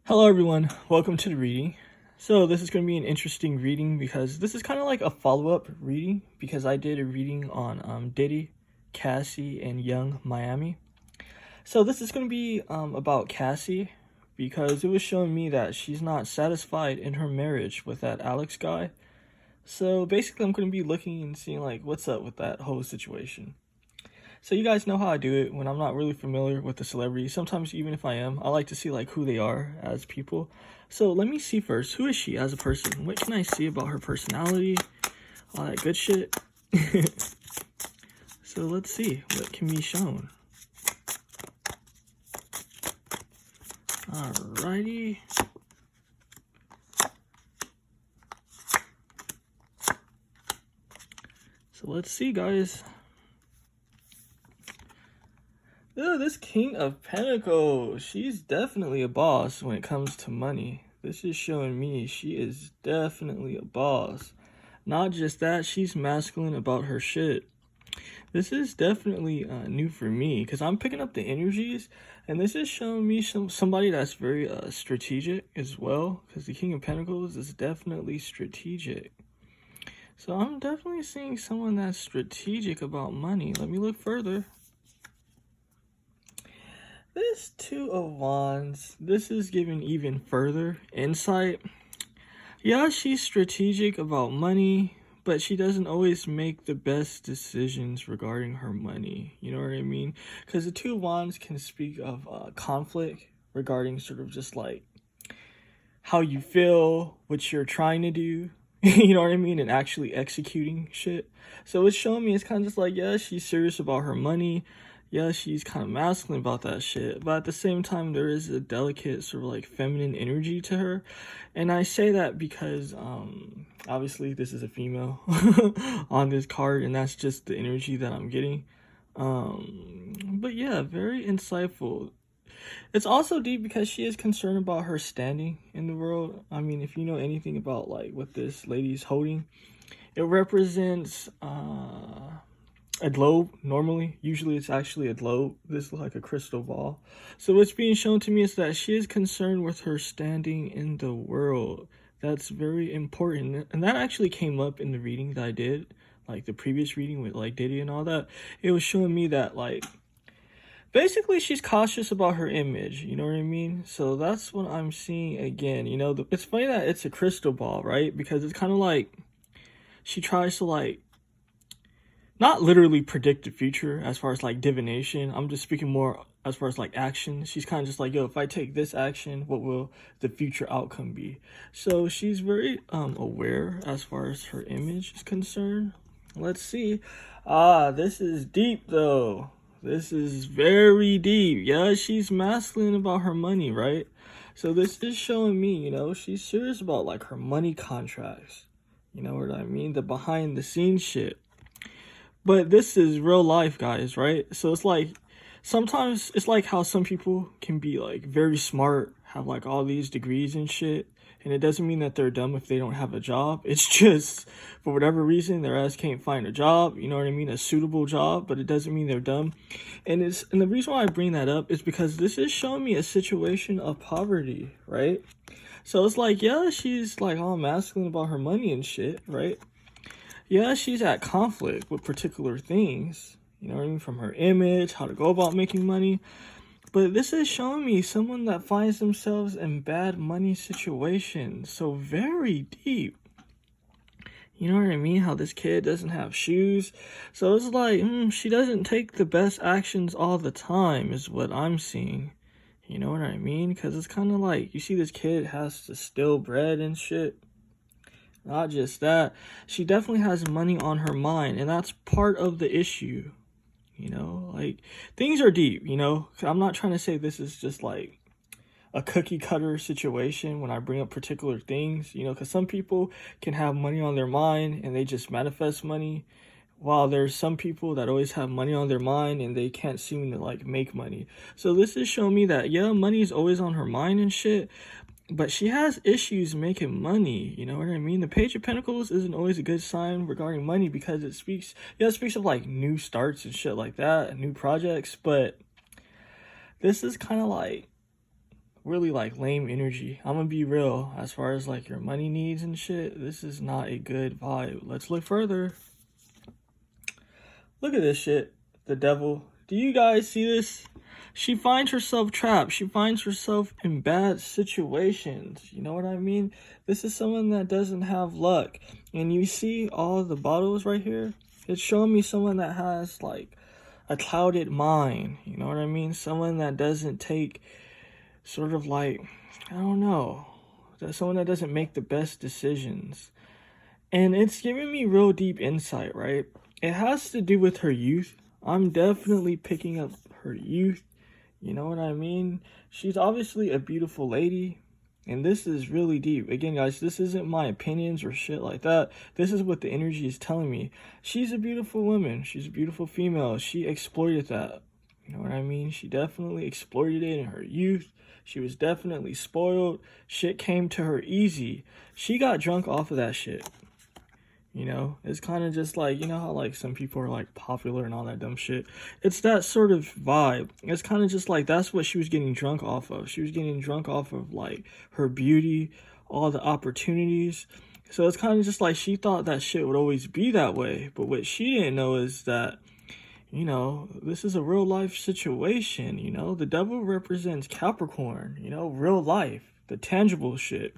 Hello everyone, welcome to the reading. So this is going to be an interesting reading because this is kind of like a follow-up reading because I did a reading on Diddy, Cassie, and Young Miami. So this is going to be about Cassie because it was showing me that she's not satisfied in her marriage with that Alex guy. So basically I'm going to be looking and seeing like what's up with that whole situation. So you guys know how I do it when I'm not really familiar with the celebrity. Sometimes even if I am, I like to see like who they are as people. So let me see first, who is she as a person? What can I see about her personality? All that good shit. So let's see what can be shown. Alrighty. So let's see, guys. Oh, this King of Pentacles, she's definitely a boss when it comes to money. This is showing me she is definitely a boss. Not just that, she's masculine about her shit. This is definitely new for me because I'm picking up the energies, and this is showing me somebody that's very strategic as well, because the King of Pentacles is definitely strategic. So I'm definitely seeing someone that's strategic about money. Let me look further. This Two of Wands, this is giving even further insight. Yeah, she's strategic about money, but she doesn't always make the best decisions regarding her money. You know what I mean? Because the Two of Wands can speak of conflict regarding sort of just like how you feel, what you're trying to do. You know what I mean? And actually executing shit. So it's showing me it's kind of just like, yeah, she's serious about her money. Yeah, she's kind of masculine about that shit. But at the same time, there is a delicate sort of like feminine energy to her. And I say that because obviously this is a female on this card. And that's just the energy that I'm getting. But yeah, very insightful. It's also deep because she is concerned about her standing in the world. I mean, if you know anything about like what this lady's holding, it represents a globe. Normally, usually it's actually a globe. This is like a crystal ball. So what's being shown to me is that she is concerned with her standing in the world. That's very important, and that actually came up in the reading that I did, like the previous reading with like Diddy and all that. It was showing me that like basically she's cautious about her image, you know what I mean? So that's what I'm seeing again. You know, it's funny that it's a crystal ball, right? Because it's kind of like she tries to like not literally predict the future as far as like divination. I'm just speaking more as far as like action. She's kind of just like, yo, if I take this action, what will the future outcome be? So she's very aware as far as her image is concerned. Let's see. This is deep though. This is very deep. Yeah, she's masculine about her money, right? So this is showing me, you know, she's serious about like her money contracts. You know what I mean? The behind the scenes shit. But this is real life, guys, right? So it's like, sometimes it's like how some people can be like very smart, have like all these degrees and shit. And it doesn't mean that they're dumb if they don't have a job. It's just, for whatever reason, their ass can't find a job, you know what I mean? A suitable job, but it doesn't mean they're dumb. And the reason why I bring that up is because this is showing me a situation of poverty, right? So it's like, yeah, she's like all masculine about her money and shit, right? Yeah, she's at conflict with particular things, you know what I mean, from her image, how to go about making money. But this is showing me someone that finds themselves in bad money situations. So very deep. You know what I mean? How this kid doesn't have shoes. So it's like, she doesn't take the best actions all the time is what I'm seeing. You know what I mean? Because it's kind of like, you see this kid has to steal bread and shit. Not just that, she definitely has money on her mind, and that's part of the issue. You know, like, things are deep, you know? I'm not trying to say this is just like a cookie cutter situation when I bring up particular things, you know, because some people can have money on their mind and they just manifest money, while there's some people that always have money on their mind and they can't seem to like make money. So this is showing me that, yeah, money is always on her mind and shit, but she has issues making money, you know what I mean? The Page of Pentacles isn't always a good sign regarding money because it speaks of like new starts and shit like that, and new projects, but this is kind of like really like lame energy. I'm gonna be real. As far as like your money needs and shit, this is not a good vibe. Let's look further. Look at this shit. The devil. Do you guys see this? She finds herself trapped. She finds herself in bad situations. You know what I mean? This is someone that doesn't have luck. And you see all the bottles right here? It's showing me someone that has like a clouded mind. You know what I mean? Someone that doesn't take sort of like, I don't know. Someone that doesn't make the best decisions. And it's giving me real deep insight, right? It has to do with her youth. I'm definitely picking up her youth. You know what I mean? She's obviously a beautiful lady. And this is really deep. Again, guys, this isn't my opinions or shit like that. This is what the energy is telling me. She's a beautiful woman. She's a beautiful female. She exploited that. You know what I mean? She definitely exploited it in her youth. She was definitely spoiled. Shit came to her easy. She got drunk off of that shit. You know, it's kind of just like, you know how like some people are like popular and all that dumb shit. It's that sort of vibe. It's kind of just like that's what she was getting drunk off of. She was getting drunk off of like her beauty, all the opportunities. So it's kind of just like she thought that shit would always be that way. But what she didn't know is that, you know, this is a real life situation. You know, the devil represents Capricorn, you know, real life, the tangible shit.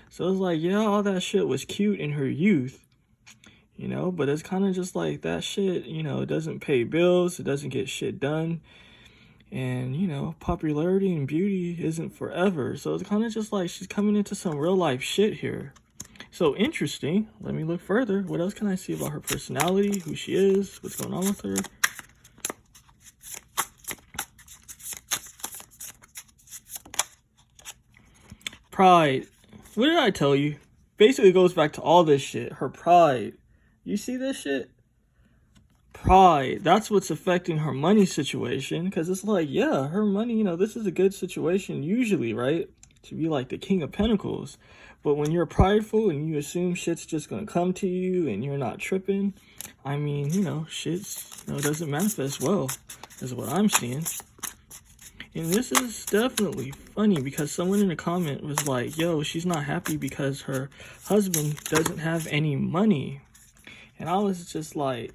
So it's like, yeah, all that shit was cute in her youth. You know, but it's kind of just like that shit, you know, it doesn't pay bills, it doesn't get shit done. And, you know, popularity and beauty isn't forever. So it's kind of just like she's coming into some real life shit here. So interesting. Let me look further. What else can I see about her personality, who she is, what's going on with her? Pride. What did I tell you? Basically, it goes back to all this shit. Her pride. You see this shit? Pride. That's what's affecting her money situation. Because it's like, yeah, her money, you know, this is a good situation usually, right? To be like the King of Pentacles. But when you're prideful and you assume shit's just going to come to you and you're not tripping, I mean, you know, shit's, you know, doesn't manifest well, is what I'm seeing. And this is definitely funny because someone in the comment was like, yo, she's not happy because her husband doesn't have any money. And I was just like,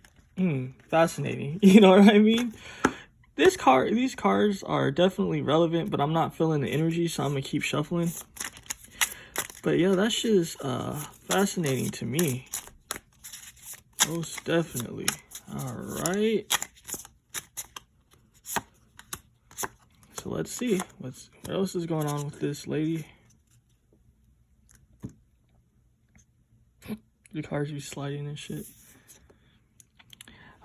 fascinating. You know what I mean? These cards are definitely relevant, but I'm not feeling the energy, so I'm going to keep shuffling. But yeah, that shit is fascinating to me. Most definitely. All right. So let's see what else is going on with this lady. The cards be sliding and shit.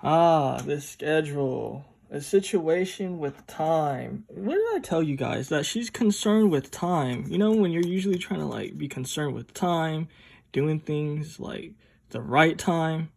The schedule. A situation with time. What did I tell you guys? That she's concerned with time. You know, when you're usually trying to like be concerned with time, doing things like the right time.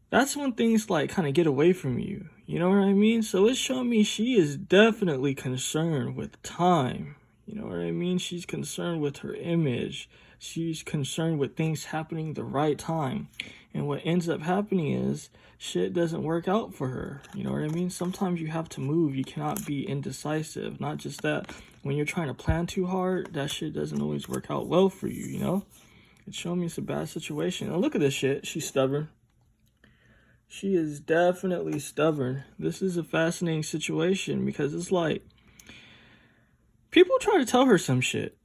That's when things like kind of get away from you. You know what I mean? So it's showing me she is definitely concerned with time. You know what I mean? She's concerned with her image. She's concerned with things happening the right time. And what ends up happening is shit doesn't work out for her. You know what I mean? Sometimes you have to move. You cannot be indecisive. Not just that. When you're trying to plan too hard, that shit doesn't always work out well for you, you know? It's showing me it's a bad situation. And look at this shit. She's stubborn. She is definitely stubborn. This is a fascinating situation because it's like people try to tell her some shit.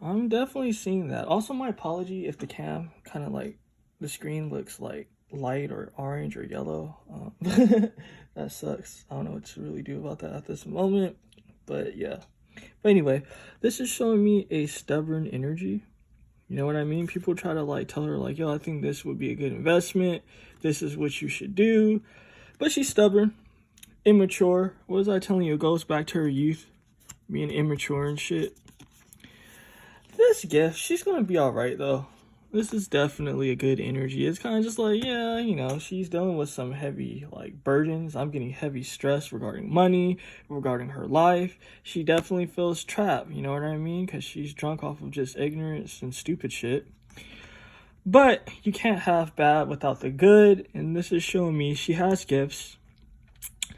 I'm definitely seeing that. Also, my apology if the cam kind of like the screen looks like light or orange or yellow. That sucks. I don't know what to really do about that at this moment. But yeah. But anyway, this is showing me a stubborn energy. You know what I mean? People try to like tell her like, yo, I think this would be a good investment. This is what you should do. But she's stubborn, immature. What was I telling you? It goes back to her youth, being immature and shit. This gift, she's going to be all right though. This is definitely a good energy. It's kind of just like, yeah, you know, she's dealing with some heavy like burdens. I'm getting heavy stress regarding money, regarding her life. She definitely feels trapped, you know what I mean? Because she's drunk off of just ignorance and stupid shit. But you can't have bad without the good. And this is showing me she has gifts.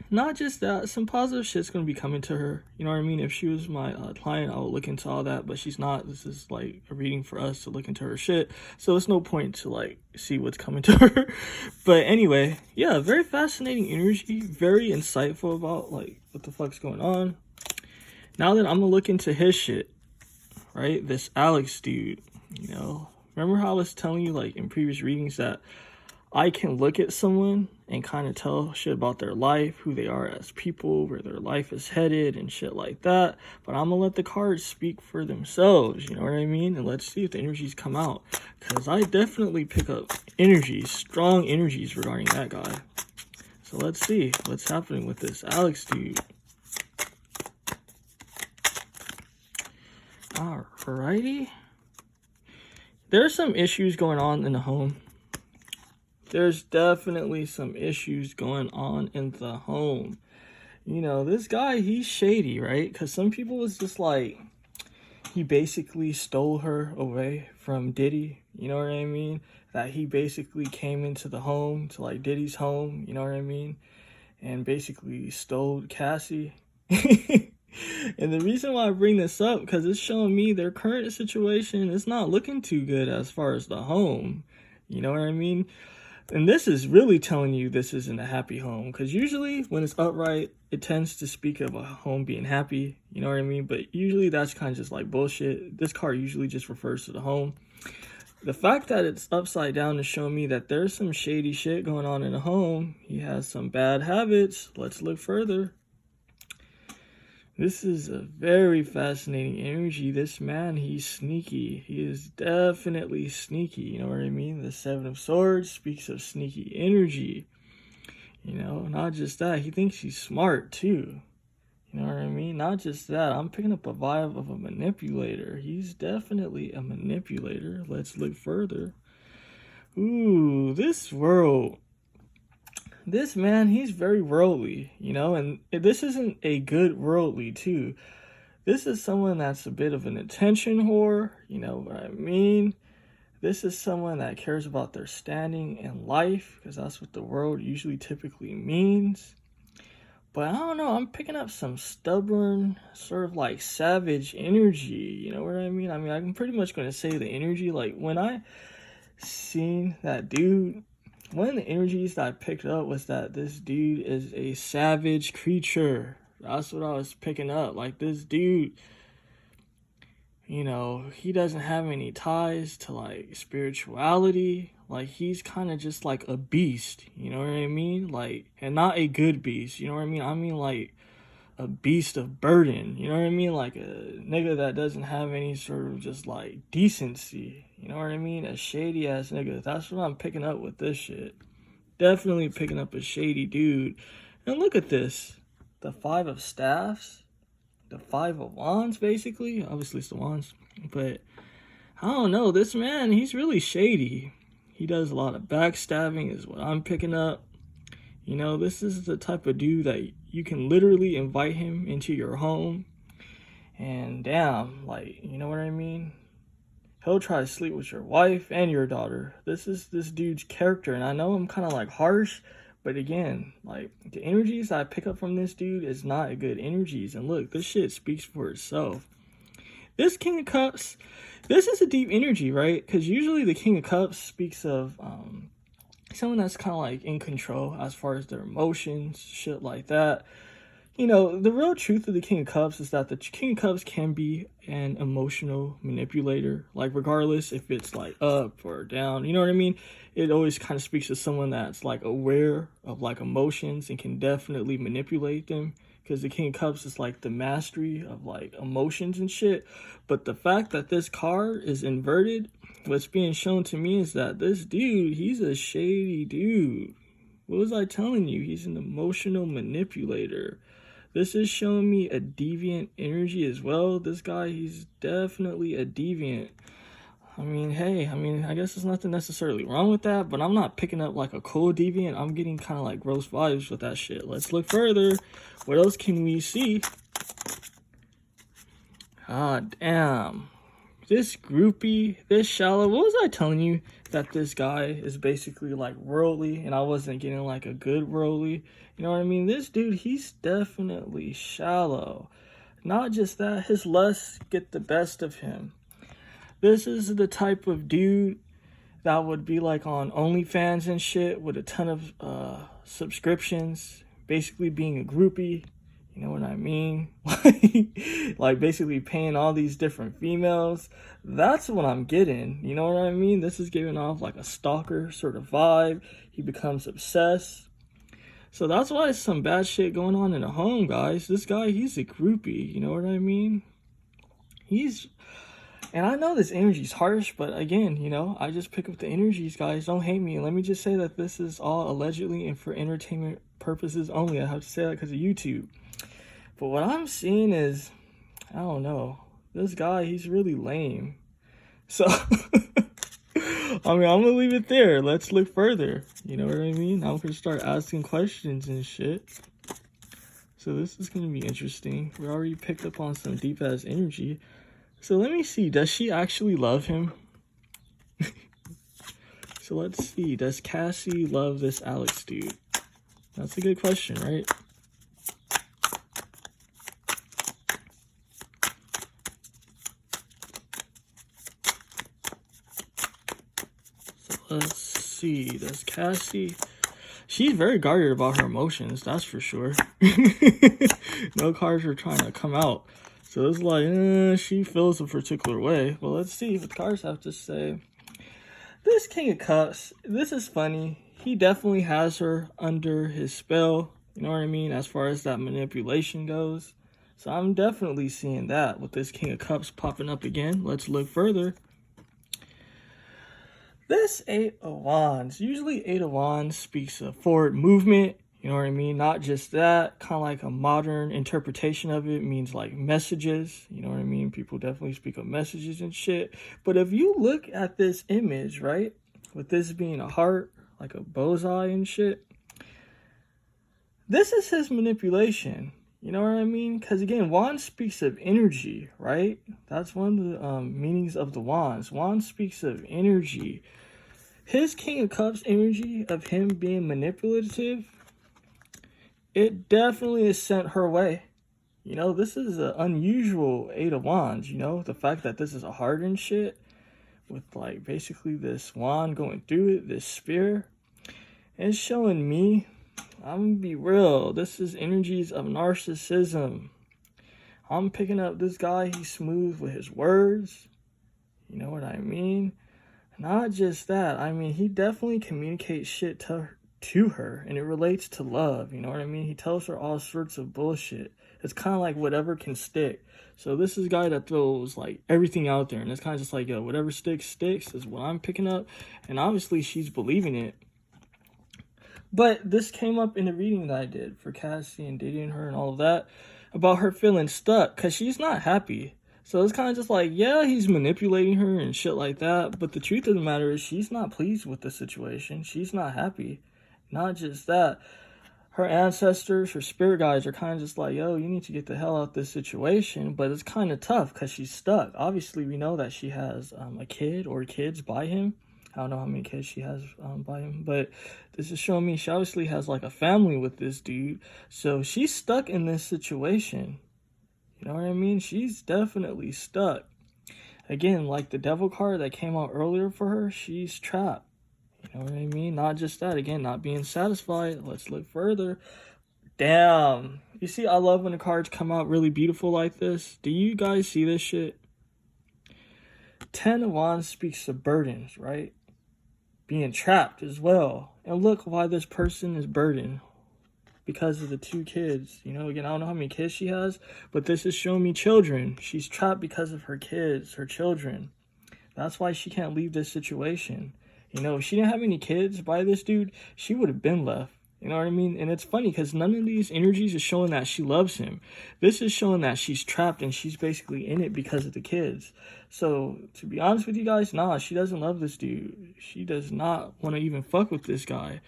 not just that, some positive shit's gonna be coming to her. You know what I mean? If she was my client, I would look into all that, but she's not. This is like a reading for us to look into her shit. So it's no point to like see what's coming to her. But anyway, yeah, very fascinating energy, very insightful about like what the fuck's going on. Now that I'm gonna look into his shit, right? This Alex dude, you know, remember how I was telling you like in previous readings that I can look at someone and kind of tell shit about their life, who they are as people, where their life is headed and shit like that. But I'm gonna let the cards speak for themselves, you know what I mean? And let's see if the energies come out. Because I definitely pick up energies, strong energies regarding that guy. So let's see what's happening with this Alex dude. Alrighty. There's some issues going on in the home. There's definitely some issues going on in the home. You know, this guy, he's shady, right? Because some people was just like, he basically stole her away from Diddy. You know what I mean? That he basically came into the home, to like Diddy's home, you know what I mean? And basically stole Cassie. And the reason why I bring this up, because it's showing me their current situation is not looking too good as far as the home. You know what I mean? And this is really telling you this isn't a happy home. Because usually when it's upright, it tends to speak of a home being happy. You know what I mean? But usually that's kind of just like bullshit. This card usually just refers to the home. The fact that it's upside down is showing me that there's some shady shit going on in the home. He has some bad habits. Let's look further. This is a very fascinating energy. This man, he's sneaky. He is definitely sneaky. You know what I mean? The Seven of Swords speaks of sneaky energy. You know, not just that. He thinks he's smart, too. You know what I mean? Not just that. I'm picking up a vibe of a manipulator. He's definitely a manipulator. Let's look further. Ooh, this world. This man, he's very worldly, you know, and this isn't a good worldly too. This is someone that's a bit of an attention whore, you know what I mean? This is someone that cares about their standing in life, because that's what the world usually typically means. But I don't know, I'm picking up some stubborn, sort of like savage energy, you know what I mean? I'm pretty much going to say the energy, like when I seen that dude, one of the energies that I picked up was that this dude is a savage creature. That's what I was picking up. Like, this dude, you know, he doesn't have any ties to, like, spirituality. Like, he's kind of just like a beast. You know what I mean? Like, and not a good beast. You know what I mean? I mean, like, a beast of burden. You know what I mean? Like, a nigga that doesn't have any sort of just, like, decency. You know what I mean? A shady ass nigga. That's what I'm picking up with this shit. Definitely picking up a shady dude. And look at this. The Five of Staffs. The Five of Wands, basically. Obviously, it's the Wands. But, I don't know. This man, he's really shady. He does a lot of backstabbing is what I'm picking up. You know, this is the type of dude that you can literally invite him into your home. And damn, like, you know what I mean? He'll try to sleep with your wife and your daughter. This is this dude's character. And I know I'm kind of like harsh, but again, like the energies I pick up from this dude is not good energies. And look, this shit speaks for itself. This King of Cups, this is a deep energy, right? Because usually the King of Cups speaks of someone that's kind of like in control as far as their emotions, shit like that. You know, the real truth of the King of Cups is that the King of Cups can be an emotional manipulator. Like, regardless if it's, like, up or down. You know what I mean? It always kind of speaks to someone that's, like, aware of, like, emotions and can definitely manipulate them. Because the King of Cups is, like, the mastery of, like, emotions and shit. But the fact that this card is inverted, what's being shown to me is that this dude, he's a shady dude. What was I telling you? He's an emotional manipulator. This is showing me a deviant energy as well. This guy, he's definitely a deviant. I mean, hey, I guess there's nothing necessarily wrong with that, but I'm not picking up like a cool deviant. I'm getting kind of like gross vibes with that shit. Let's look further. What else can we see? Ah, damn. This groupie, this shallow. What was I telling you? That this guy is basically like worldly, and I wasn't getting like a good worldly. You know what I mean? This dude, he's definitely shallow. Not just that, his lusts get the best of him. This is the type of dude that would be like on OnlyFans and shit with a ton of subscriptions, basically being a groupie. You know what I mean? Like basically paying all these different females. That's what I'm getting. You know what I mean? This is giving off like a stalker sort of vibe. He becomes obsessed. So that's why it's some bad shit going on in the home, guys. This guy, he's a groupie. You know what I mean? And I know this energy's harsh, but again, you know, I just pick up the energies, guys. Don't hate me. Let me just say that this is all allegedly and for entertainment purposes only. I have to say that because of YouTube. But what I'm seeing is, I don't know. This guy, he's really lame. So, I mean, I'm going to leave it there. Let's look further. You know what I mean? I'm going to start asking questions and shit. So this is going to be interesting. We already picked up on some deep-ass energy. So let me see. Does she actually love him? So let's see. Does Cassie love this Alex dude? That's a good question, right? So let's see. Does Cassie... She's very guarded about her emotions, that's for sure. No cards are trying to come out. So it's like, she feels a particular way. Well, let's see what the cards have to say. This King of Cups, this is funny. He definitely has her under his spell. You know what I mean? As far as that manipulation goes. So I'm definitely seeing that with this King of Cups popping up again. Let's look further. This Eight of Wands. Usually Eight of Wands speaks of forward movement. You know what I mean? Not just that, kind of like a modern interpretation of it means like messages. You know what I mean? People definitely speak of messages and shit. But if you look at this image, right? With this being a heart, like a bullseye and shit. This is his manipulation. You know what I mean? Because again, Wands speaks of energy, right? That's one of the meanings of the Wands. Wands speaks of energy. His King of Cups energy of him being manipulative, it definitely is sent her way. You know, this is an unusual Eight of Wands, you know? The fact that this is a heart and shit, with like basically this wand going through it, this spear, it's showing me, I'm gonna be real, this is energies of narcissism. I'm picking up this guy, he's smooth with his words. You know what I mean? Not just that, I mean, he definitely communicates shit to her, and it relates to love. You know what I mean? He tells her all sorts of bullshit. It's kind of like whatever can stick. So this is a guy that throws like everything out there, and it's kind of just like, yo, whatever sticks is what I'm picking up. And obviously she's believing it. But this came up in the reading that I did for Cassie and Diddy and her and all of that, about her feeling stuck because she's not happy. So it's kind of just like, yeah, he's manipulating her and shit like that. But the truth of the matter is she's not pleased with the situation. She's not happy. Not just that. Her ancestors, her spirit guides are kind of just like, yo, you need to get the hell out of this situation. But it's kind of tough because she's stuck. Obviously, we know that she has a kid or kids by him. I don't know how many kids she has by him. But this is showing me she obviously has like a family with this dude. So she's stuck in this situation. You know what I mean? She's definitely stuck. Again, like the Devil card that came out earlier for her, she's trapped. You know what I mean? Not just that. Again, not being satisfied. Let's look further. Damn. You see, I love when the cards come out really beautiful like this. Do you guys see this shit? 10 of Wands speaks of burdens, right? Being trapped as well. And look why this person is burdened. Because of the 2 kids. You know, again, I don't know how many kids she has, but this is showing me children. She's trapped because of her kids, her children. That's why she can't leave this situation. You know, if she didn't have any kids by this dude, she would have been left. You know what I mean? And it's funny because none of these energies is showing that she loves him. This is showing that she's trapped and she's basically in it because of the kids. So, to be honest with you guys, nah, she doesn't love this dude. She does not want to even fuck with this guy.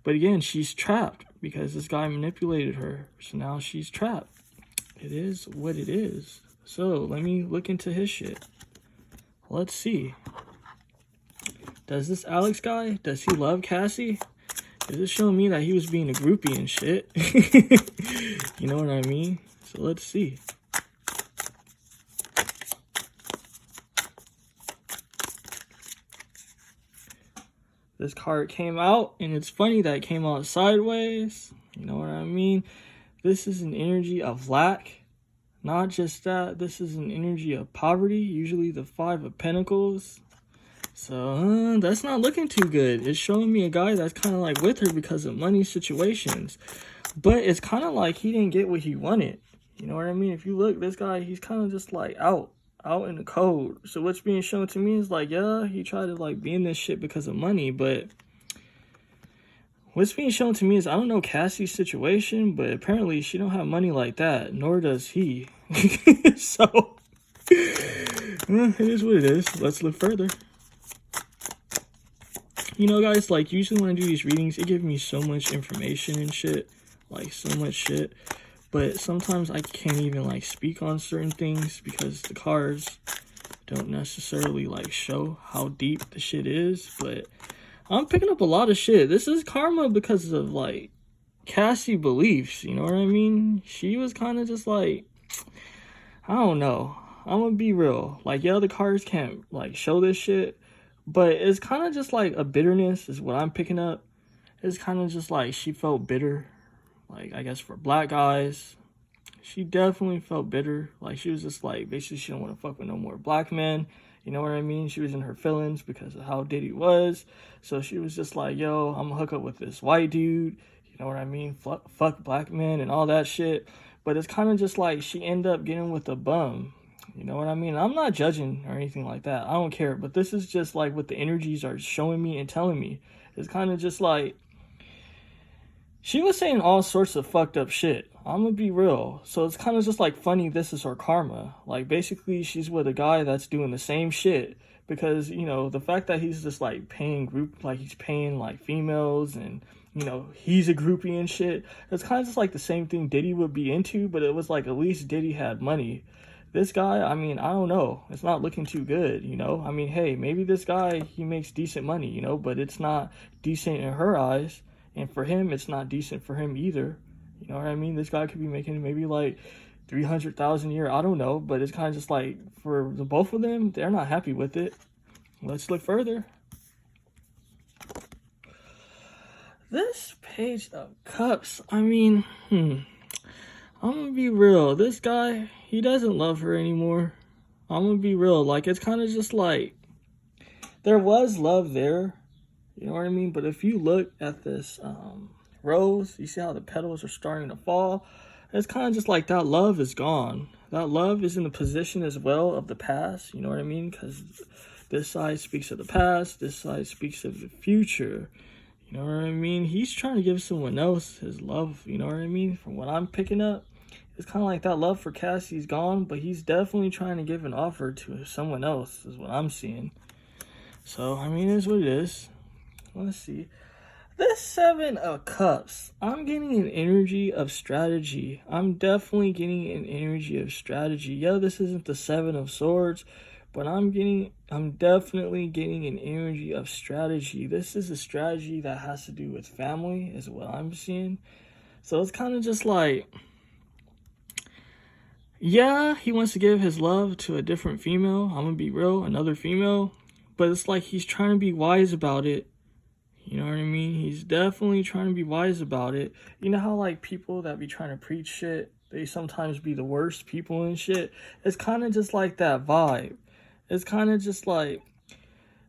But again, she's trapped because this guy manipulated her. So now she's trapped. It is what it is. So let me look into his shit. Let's see. Does this Alex guy, does he love Cassie? Is it showing me that he was being a groupie and shit? You know what I mean? So let's see. This card came out, and it's funny that it came out sideways. You know what I mean? This is an energy of lack. Not just that, this is an energy of poverty, usually the Five of Pentacles. So, that's not looking too good. It's showing me a guy that's kind of like with her because of money situations. But it's kind of like he didn't get what he wanted. You know what I mean? If you look, this guy, he's kind of just like out in the cold. So what's being shown to me is like, yeah, he tried to like be in this shit because of money. But what's being shown to me is, I don't know Cassie's situation, but apparently she don't have money like that, nor does he. So, it is what it is. Let's look further. You know, guys, like, usually when I do these readings, it gives me so much information and shit. Like, so much shit. But sometimes I can't even, like, speak on certain things because the cards don't necessarily, like, show how deep the shit is. But I'm picking up a lot of shit. This is karma because of, like, Cassie beliefs. You know what I mean? She was kind of just, like, I don't know. I'm gonna be real. Like, yeah, the cards can't, like, show this shit. But it's kind of just like a bitterness is what I'm picking up. It's kind of just like she felt bitter. Like, I guess for black guys, she definitely felt bitter. Like, she was just like, basically she don't want to fuck with no more black men. You know what I mean? She was in her feelings because of how Diddy was. So she was just like, yo, I'm gonna hook up with this white dude. You know what I mean? Fuck black men and all that shit. But it's kind of just like she ended up getting with a bum. You know what I mean? I'm not judging or anything like that. I don't care. But this is just like what the energies are showing me and telling me. It's kind of just like she was saying all sorts of fucked up shit. I'm gonna be real. So it's kind of just like funny. This is her karma. Like, basically she's with a guy that's doing the same shit. Because, you know, the fact that he's just like paying he's paying like females and, you know, he's a groupie and shit. It's kind of just like the same thing Diddy would be into. But it was like at least Diddy had money. This guy, I mean, I don't know. It's not looking too good, you know? I mean, hey, maybe this guy, he makes decent money, you know? But it's not decent in her eyes. And for him, it's not decent for him either. You know what I mean? This guy could be making maybe like $300,000 a year. I don't know. But it's kind of just like, for the both of them, they're not happy with it. Let's look further. This Page of Cups, I mean, I'm gonna be real. This guy, he doesn't love her anymore. I'm gonna be real. Like, it's kind of just like, there was love there. You know what I mean? But if you look at this rose, you see how the petals are starting to fall? It's kind of just like that love is gone. That love is in the position as well of the past. You know what I mean? Because this side speaks of the past. This side speaks of the future. You know what I mean? He's trying to give someone else his love. You know what I mean? From what I'm picking up. It's kind of like that love for Cassie's gone, but he's definitely trying to give an offer to someone else, is what I'm seeing. So, I mean, it is what it is. Let's see. This Seven of Cups, I'm getting an energy of strategy. I'm definitely getting an energy of strategy. Yeah, this isn't the Seven of Swords, but I'm definitely getting an energy of strategy. This is a strategy that has to do with family, is what I'm seeing. So it's kind of just like, yeah, he wants to give his love to a different female. I'm gonna be real, another female. But it's like he's trying to be wise about it. You know what I mean? He's definitely trying to be wise about it. You know how, like, people that be trying to preach shit, they sometimes be the worst people and shit? It's kind of just like that vibe. It's kind of just like,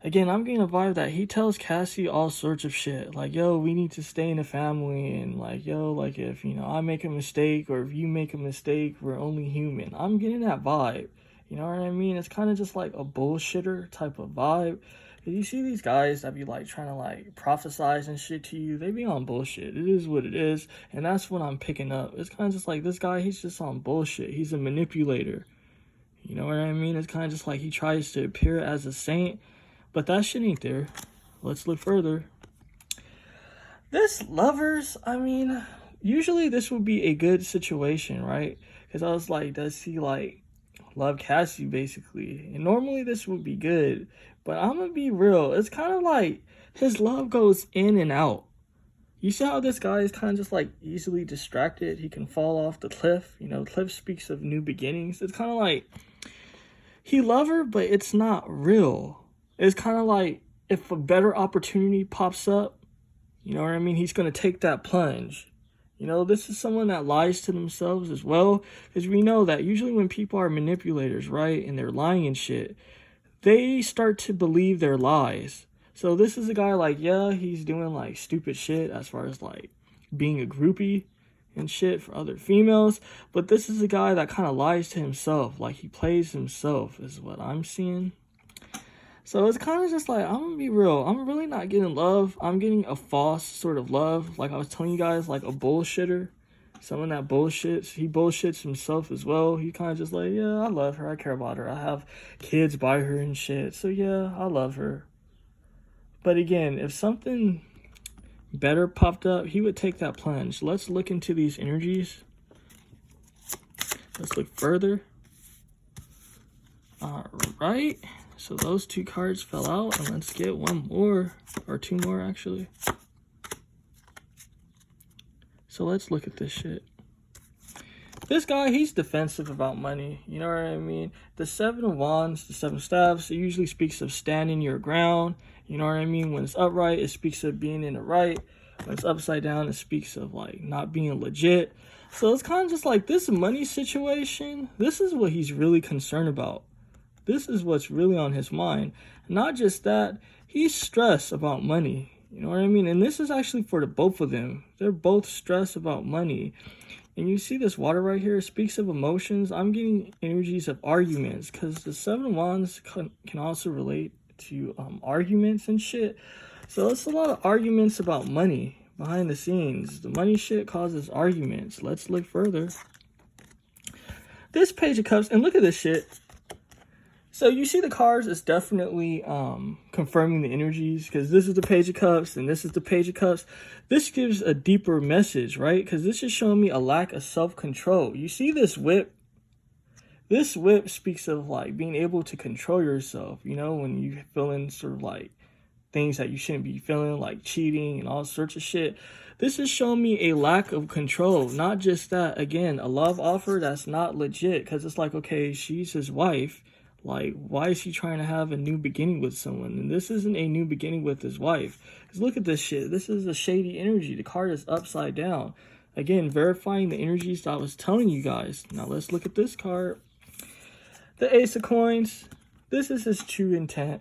again, I'm getting a vibe that he tells Cassie all sorts of shit. Like, yo, we need to stay in the family. And, like, yo, like, if, you know, I make a mistake or if you make a mistake, we're only human. I'm getting that vibe. You know what I mean? It's kind of just like a bullshitter type of vibe. You see these guys that be like trying to like prophesize and shit to you, they be on bullshit. It is what it is, and that's what I'm picking up. It's kind of just like this guy, he's just on bullshit. He's a manipulator. You know what I mean? It's kind of just like he tries to appear as a saint, but that shit ain't there. Let's look further. This Lovers, I mean, usually this would be a good situation, right? Because I was like, does he like love Cassie basically? And normally this would be good. But I'm gonna be real. It's kind of like his love goes in and out. You see how this guy is kind of just like easily distracted? He can fall off the cliff. You know, cliff speaks of new beginnings. It's kind of like he loves her, but it's not real. It's kind of like if a better opportunity pops up, you know what I mean? He's going to take that plunge. You know, this is someone that lies to themselves as well. Because we know that usually when people are manipulators, right, and they're lying and shit, they start to believe their lies. So this is a guy like, yeah, he's doing like stupid shit as far as like being a groupie and shit for other females. But this is a guy that kind of lies to himself. Like he plays himself is what I'm seeing. So it's kind of just like, I'm gonna be real. I'm really not getting love. I'm getting a false sort of love. Like I was telling you guys, like a bullshitter. Someone that bullshits. He bullshits himself as well. He kind of just like, yeah, I love her. I care about her. I have kids by her and shit. So yeah, I love her. But again, if something better popped up, he would take that plunge. Let's look into these energies. Let's look further. All right. So those two cards fell out, and let's get one more, or two more actually. So let's look at this shit. This guy, he's defensive about money. You know what I mean? The Seven of Wands, the Seven of Staves, it usually speaks of standing your ground. You know what I mean? When it's upright, it speaks of being in the right. When it's upside down, it speaks of like not being legit. So it's kind of just like this money situation. This is what he's really concerned about. This is what's really on his mind. Not just that, he's stressed about money. You know what I mean? And this is actually for the both of them. They're both stressed about money. And you see this water right here, it speaks of emotions. I'm getting energies of arguments because the Seven of Wands can also relate to arguments and shit. So it's a lot of arguments about money behind the scenes. The money shit causes arguments. Let's look further. This Page of Cups, and look at this shit. So you see the cards is definitely confirming the energies because this is the Page of Cups and this is the Page of Cups. This gives a deeper message, right? Because this is showing me a lack of self-control. You see this whip? This whip speaks of like being able to control yourself, you know, when you feeling sort of like things that you shouldn't be feeling, like cheating and all sorts of shit. This is showing me a lack of control. Not just that, again, a love offer that's not legit because it's like, okay, she's his wife. Like, why is he trying to have a new beginning with someone? And this isn't a new beginning with his wife. Because look at this shit. This is a shady energy. The card is upside down. Again, verifying the energies that I was telling you guys. Now, let's look at this card. The Ace of Coins. This is his true intent.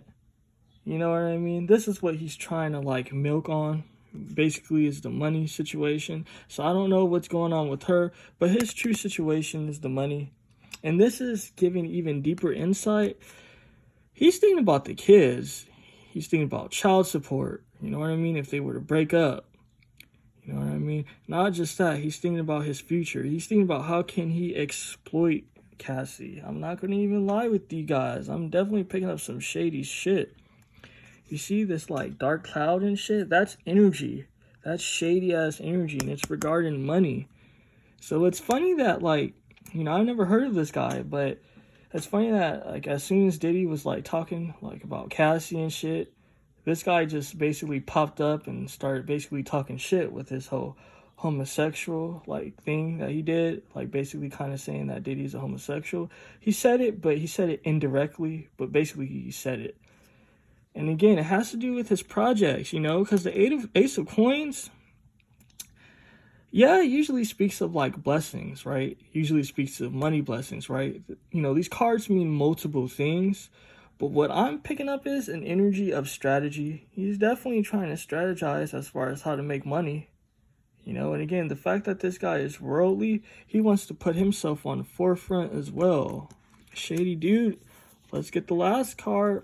You know what I mean? This is what he's trying to, like, milk on. Basically, is the money situation. So, I don't know what's going on with her. But his true situation is the money. And this is giving even deeper insight. He's thinking about the kids. He's thinking about child support. You know what I mean? If they were to break up. You know what I mean? Not just that. He's thinking about his future. He's thinking about how can he exploit Cassie. I'm not going to even lie with you guys. I'm definitely picking up some shady shit. You see this like dark cloud and shit? That's energy. That's shady ass energy. And it's regarding money. So it's funny that like, you know, I've never heard of this guy, but it's funny that, like, as soon as Diddy was, like, talking, like, about Cassie and shit, this guy just basically popped up and started basically talking shit with his whole homosexual, like, thing that he did. Like, basically kind of saying that Diddy's a homosexual. He said it, but he said it indirectly, but basically he said it. And again, it has to do with his projects, you know, because the Ace of Coins... yeah, it usually speaks of like blessings, right? Usually speaks of money blessings, right? You know, these cards mean multiple things, but what I'm picking up is an energy of strategy. He's definitely trying to strategize as far as how to make money, you know? And again, the fact that this guy is worldly, he wants to put himself on the forefront as well. Shady dude. Let's get the last card.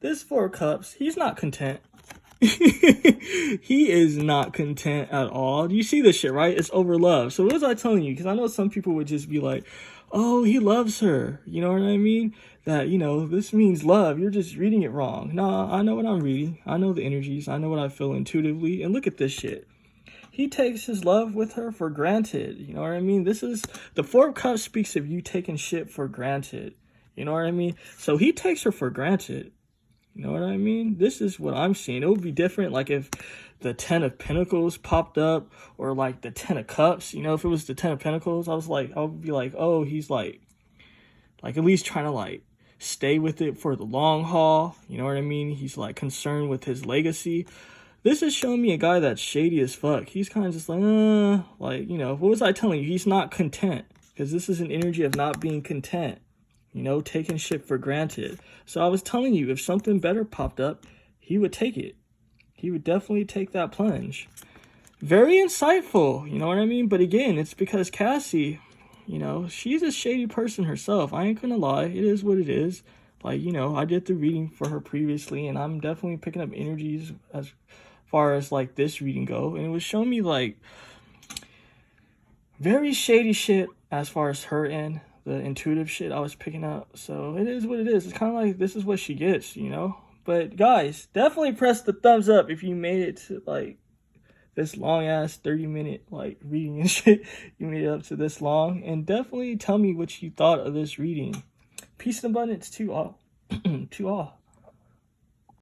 This Four of Cups, he's not content. He is not content at all. You see this shit, right? It's over love. So what was I telling you? Because I know some people would just be like, oh, he loves her. You know what I mean? That, you know, this means love. You're just reading it wrong. Nah, I know what I'm reading. I know the energies. I know what I feel intuitively. And look at this shit. He takes his love with her for granted. You know what I mean? This is, the Four of Cups speaks of you taking shit for granted. You know what I mean? So he takes her for granted. You know what I mean? This is what I'm seeing. It would be different like if the 10 of Pentacles popped up, or like the 10 of Cups. You know, if it was the 10 of Pentacles, I would be like, oh, he's like at least trying to like stay with it for the long haul. You know what I mean? He's like concerned with his legacy. This is showing me a guy that's shady as fuck. He's kind of just like, you know, what was I telling you? He's not content, because this is an energy of not being content. You know, taking shit for granted. So I was telling you, if something better popped up, he would take it. He would definitely take that plunge. Very insightful, you know what I mean? But again, it's because Cassie, you know, she's a shady person herself. I ain't gonna lie. It is what it is. Like, you know, I did the reading for her previously, and I'm definitely picking up energies as far as like this reading go. And it was showing me like very shady shit as far as her end. The intuitive shit I was picking up. So it is what it is. It's kind of like this is what she gets, you know? But guys, definitely press the thumbs up if you made it to like this long ass 30-minute like reading and shit. You made it up to this long. And definitely tell me what you thought of this reading. Peace and abundance to all. To all.